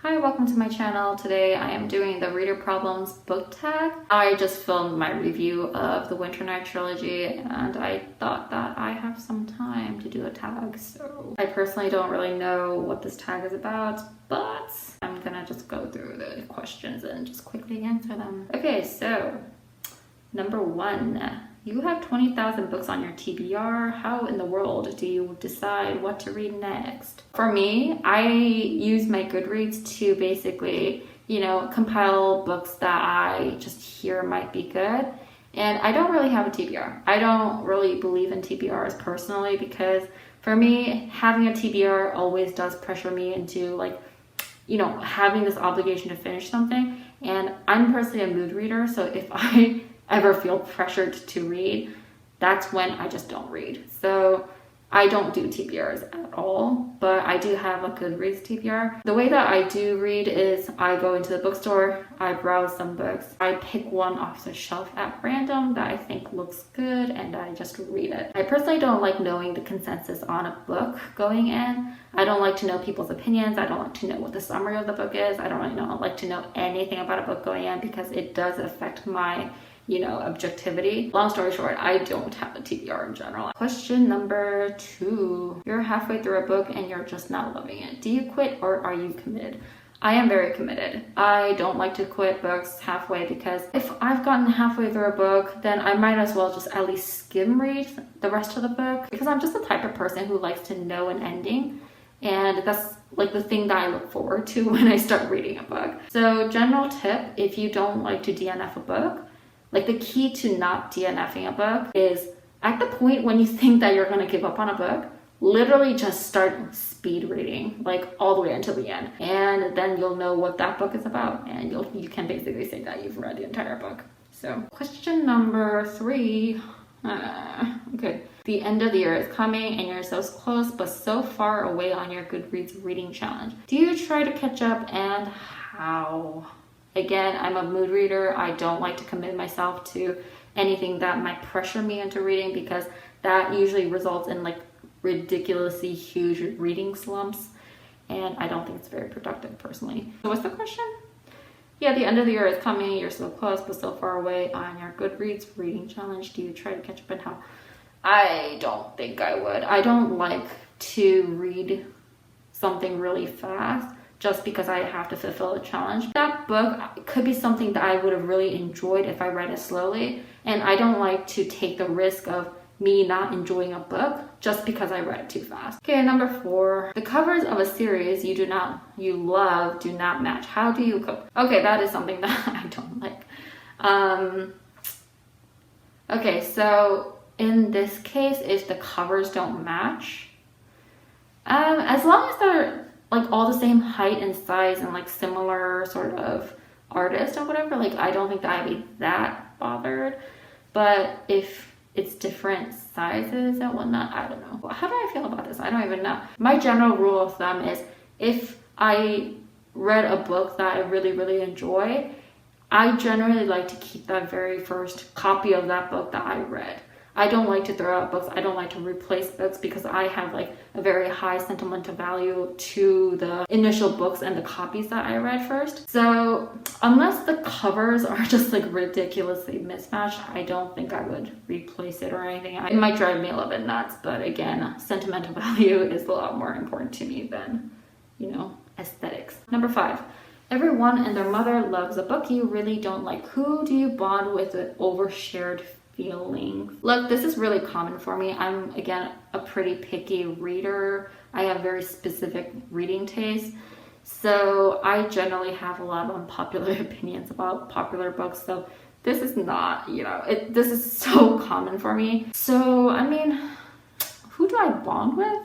Hi, welcome to my channel. Today I am doing the Reader Problems book tag. I just filmed my review of the Winternight trilogy and I thought that I have some time to do a tag. So I personally don't really know what this tag is about, but I'm gonna just go through the questions and just quickly answer them. Okay, so number one. You have 20,000 books on your TBR. How in the world do you decide what to read next? For me, I use my Goodreads to basically, compile books that I just hear might be good. And I don't really have a TBR. I don't really believe in TBRs personally because for me, having a TBR always does pressure me into having this obligation to finish something. And I'm personally a mood reader, so if I ever feel pressured to read, that's when I just don't read. So I don't do TBRs at all, but I do have a Goodreads TBR. The way that I do read is I go into the bookstore, I browse some books, I pick one off the shelf at random that I think looks good, and I just read it. I personally don't like knowing the consensus on a book going in. I don't like to know people's opinions. I don't like to know what the summary of the book is. I don't really like to know anything about a book going in because it does affect my objectivity. Long story short, I don't have a TBR in general. Question number 2. You're halfway through a book and you're just not loving it. Do you quit or are you committed? I am very committed. I don't like to quit books halfway because if I've gotten halfway through a book, then I might as well just at least skim read the rest of the book because I'm just the type of person who likes to know an ending. And that's the thing that I look forward to when I start reading a book. So general tip, if you don't like to DNF a book, the key to not DNFing a book is at the point when you think that you're going to give up on a book, literally just start speed reading, all the way until the end. And then you'll know what that book is about and you can basically say that you've read the entire book. So question number 3. Okay. The end of the year is coming and you're so close but so far away on your Goodreads reading challenge. Do you try to catch up and how? Again, I'm a mood reader. I don't like to commit myself to anything that might pressure me into reading because that usually results in ridiculously huge reading slumps. And I don't think it's very productive personally. So what's the question? Yeah, the end of the year is coming. You're so close but so far away on your Goodreads reading challenge. Do you try to catch up and how? I don't think I would. I don't like to read something really fast just because I have to fulfill a challenge. That book could be something that I would have really enjoyed if I read it slowly. And I don't like to take the risk of me not enjoying a book just because I read it too fast. Okay, number 4. The covers of a series you love do not match. How do you cope? Okay, that is something that I don't like. Okay, so in this case, if the covers don't match, as long as they're all the same height and size and similar sort of artist or whatever, I don't think that I'd be that bothered. But if it's different sizes and whatnot, I don't know. How do I feel about this? I don't even know. My general rule of thumb is if I read a book that I really, really enjoy, I generally like to keep that very first copy of that book that I read. I don't like to throw out books. I don't like to replace books because I have a very high sentimental value to the initial books and the copies that I read first. So unless the covers are just ridiculously mismatched, I don't think I would replace it or anything. It might drive me a little bit nuts, but again, sentimental value is a lot more important to me than, aesthetics. Number 5. Everyone and their mother loves a book you really don't like. Who do you bond with overshared feelings? Look, this is really common for me. I'm, again, a pretty picky reader. I have very specific reading tastes. So I generally have a lot of unpopular opinions about popular books. So this is not, this is so common for me. So, who do I bond with?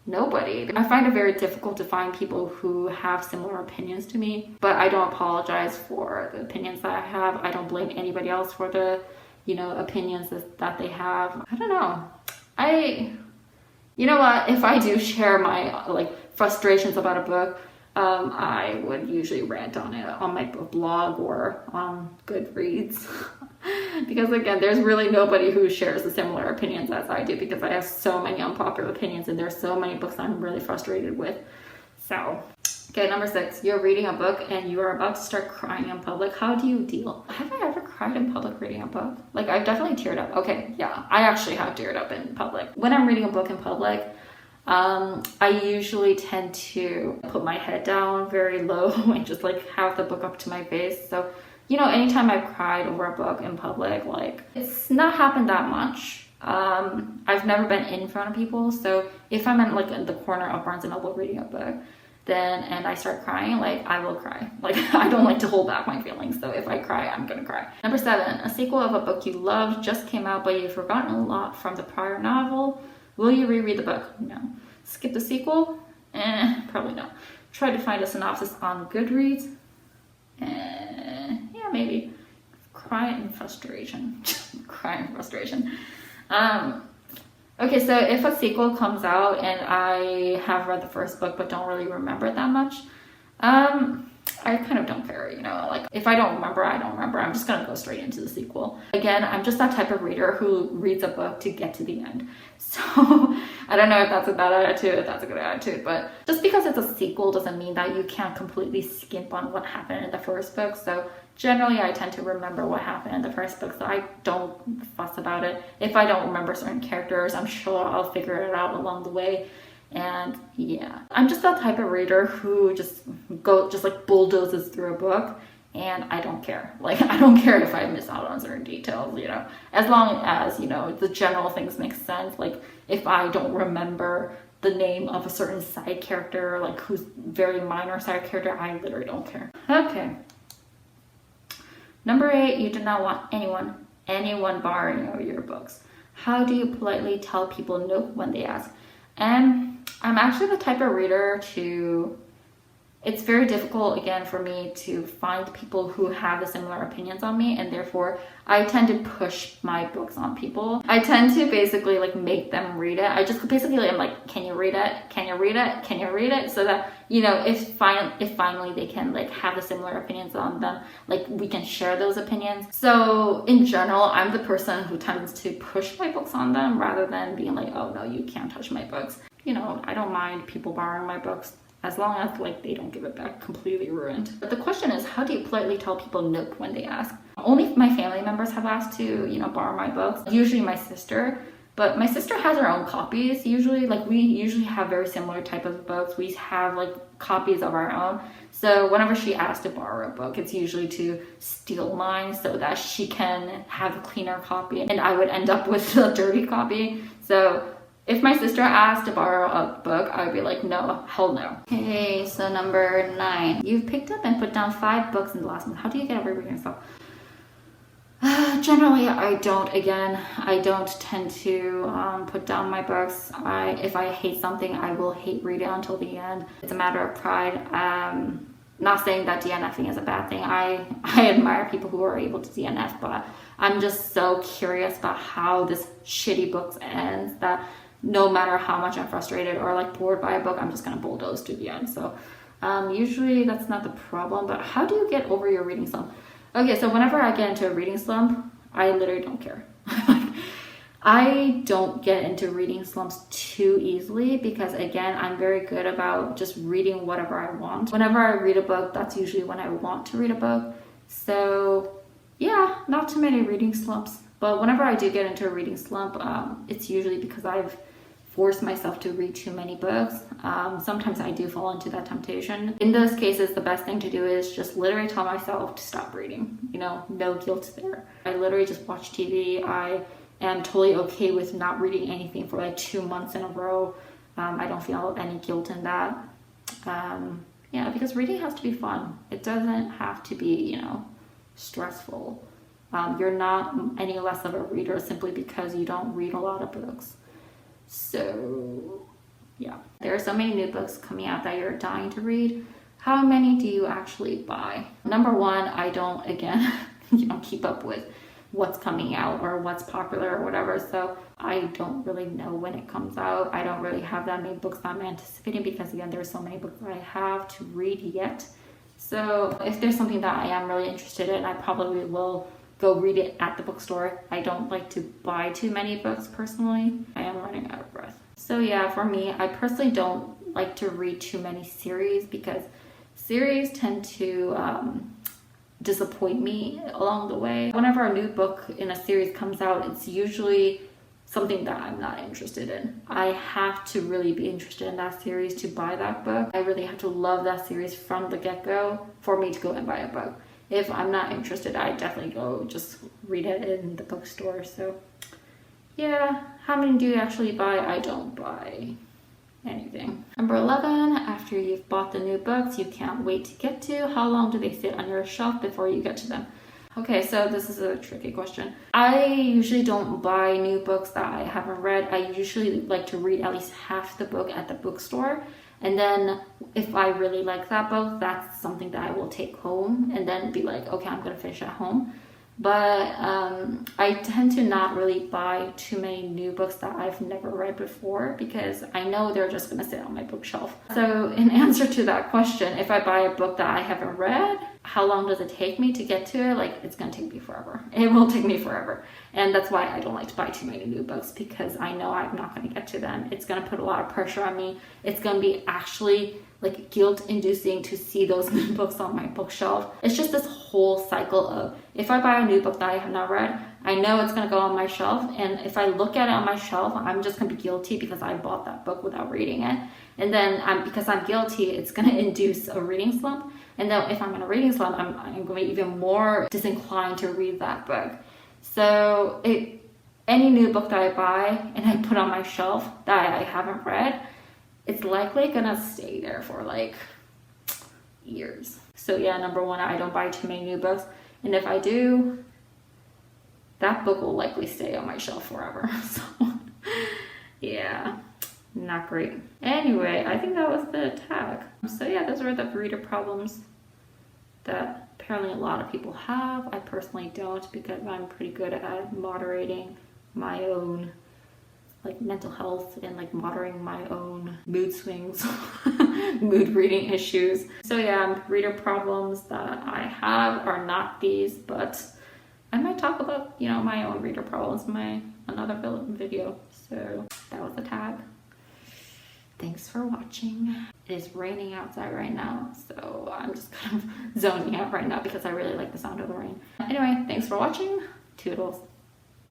Nobody. I find it very difficult to find people who have similar opinions to me, but I don't apologize for the opinions that I have. I don't blame anybody else for the opinions that they have. I don't know. You know what? If I do share my frustrations about a book, I would usually rant on it on my blog or on Goodreads. Because again, there's really nobody who shares the similar opinions as I do because I have so many unpopular opinions and there's so many books I'm really frustrated with. So Okay, number 6. You're reading a book and you are about to start crying in public. How do you deal? Have I ever cried in public reading a book? Like, I've definitely teared up. Okay, yeah, I actually have teared up in public. When I'm reading a book in public, I usually tend to put my head down very low and just like have the book up to my face. So, you know, anytime I've cried over a book in public, like, it's not happened that much. I've never been in front of people. So if I'm in like in the corner of Barnes and Noble reading a book, and I start crying, like, I will cry. Like, I don't like to hold back my feelings, so if I cry, I'm gonna cry. Number 7, a sequel of a book you loved just came out, but you've forgotten a lot from the prior novel. Will you reread the book? No. Skip the sequel? Probably no. Try to find a synopsis on Goodreads? Yeah, maybe. Cry in frustration. Cry in frustration. Okay, so if a sequel comes out and I have read the first book but don't really remember it that much, I kind of don't care, you know, like, if I don't remember, I don't remember. I'm just gonna go straight into the sequel. Again, I'm just that type of reader who reads a book to get to the end. So I don't know if that's a bad attitude, if that's a good attitude, but just because it's a sequel doesn't mean that you can't completely skimp on what happened in the first book. So generally, I tend to remember what happened in the first book, so I don't fuss about it. If I don't remember certain characters, I'm sure I'll figure it out along the way. And yeah, I'm just that type of reader who just like bulldozes through a book, and I don't care. Like, I don't care if I miss out on certain details, you know, as long as, you know, the general things make sense. Like, if I don't remember the name of a certain side character, like who's very minor side character, I literally don't care. Okay. Number 8, you do not want anyone borrowing your books. How do you politely tell people no when they ask? And I'm actually the type of reader it's very difficult, again, for me to find people who have the similar opinions on me, and therefore I tend to push my books on people. I tend to basically like make them read it. I just basically am like, can you read it? Can you read it? Can you read it? So that, you know, if finally they can like have the similar opinions on them, like we can share those opinions. So in general, I'm the person who tends to push my books on them rather than being like, oh no, you can't touch my books. You know, I don't mind people borrowing my books, as long as like they don't give it back completely ruined. But the question is, how do you politely tell people no when they ask? Only my family members have asked to, you know, borrow my books. Usually my sister, but my sister has her own copies. Usually, like, we usually have very similar type of books. We have like copies of our own. So whenever she asks to borrow a book, it's usually to steal mine so that she can have a cleaner copy, and I would end up with a dirty copy. So if my sister asked to borrow a book, I would be like, no, hell no. Okay, so number 9. You've picked up and put down 5 books in the last month. How do you get over reading yourself? Generally, I don't. Again, I don't tend to put down my books. If I hate something, I will hate read it until the end. It's a matter of pride. Not saying that DNFing is a bad thing. I admire people who are able to DNF, but I'm just so curious about how this shitty book ends that no matter how much I'm frustrated or like bored by a book, I'm just gonna bulldoze to the end. So usually that's not the problem, but how do you get over your reading slump? Okay, so whenever I get into a reading slump, I literally don't care. I don't get into reading slumps too easily because, again, I'm very good about just reading whatever I want. Whenever I read a book, that's usually when I want to read a book. So yeah, not too many reading slumps. But whenever I do get into a reading slump, it's usually because I've forced myself to read too many books. Sometimes I do fall into that temptation. In those cases, the best thing to do is just literally tell myself to stop reading. You know, no guilt there. I literally just watch TV. I am totally okay with not reading anything for like 2 months in a row. I don't feel any guilt in that. Yeah, because reading has to be fun. It doesn't have to be, you know, stressful. You're not any less of a reader simply because you don't read a lot of books. So yeah, there are so many new books coming out that you're dying to read. How many do you actually buy? Number 1, I don't, again, you know, keep up with what's coming out or what's popular or whatever. So I don't really know when it comes out. I don't really have that many books that I'm anticipating because, again, there's so many books that I have to read yet. So if there's something that I am really interested in, I probably will go read it at the bookstore. I don't like to buy too many books personally. I am running out of breath. So yeah, for me, I personally don't like to read too many series because series tend to disappoint me along the way. Whenever a new book in a series comes out, it's usually something that I'm not interested in. I have to really be interested in that series to buy that book. I really have to love that series from the get-go for me to go and buy a book. If I'm not interested, I definitely go just read it in the bookstore. So yeah, how many do you actually buy? I don't buy anything. Number 11, after you've bought the new books you can't wait to get to, how long do they sit on your shelf before you get to them? Okay, so this is a tricky question. I usually don't buy new books that I haven't read. I usually like to read at least half the book at the bookstore. And then if I really like that book, that's something that I will take home and then be like, okay, I'm going to finish at home. But I tend to not really buy too many new books that I've never read before because I know they're just going to sit on my bookshelf. So in answer to that question, if I buy a book that I haven't read, how long does it take me to get to it? Like, it's going to take me forever. It will take me forever. And that's why I don't like to buy too many new books, because I know I'm not going to get to them. It's going to put a lot of pressure on me. It's going to be actually like guilt-inducing to see those new books on my bookshelf. It's just this whole cycle of, if I buy a new book that I have not read, I know it's going to go on my shelf, and if I look at it on my shelf, I'm just going to be guilty because I bought that book without reading it. And then because I'm guilty, it's going to induce a reading slump. And then if I'm in a reading slump, I'm going to be even more disinclined to read that book. So any new book that I buy and I put on my shelf that I haven't read, it's likely gonna stay there for like years. So yeah, number 1, I don't buy too many new books. And if I do, that book will likely stay on my shelf forever. So yeah, not great. Anyway, I think that was the tag. So yeah, those are the reader problems that apparently a lot of people have. I personally don't, because I'm pretty good at moderating my own like mental health and like moderating my own mood swings, mood reading issues. So yeah, reader problems that I have are not these, but I might talk about, you know, my own reader problems in my another video. So that was the tag. Thanks for watching. It is raining outside right now, so I'm just kind of zoning out right now because I really like the sound of the rain. Anyway, thanks for watching. Toodles.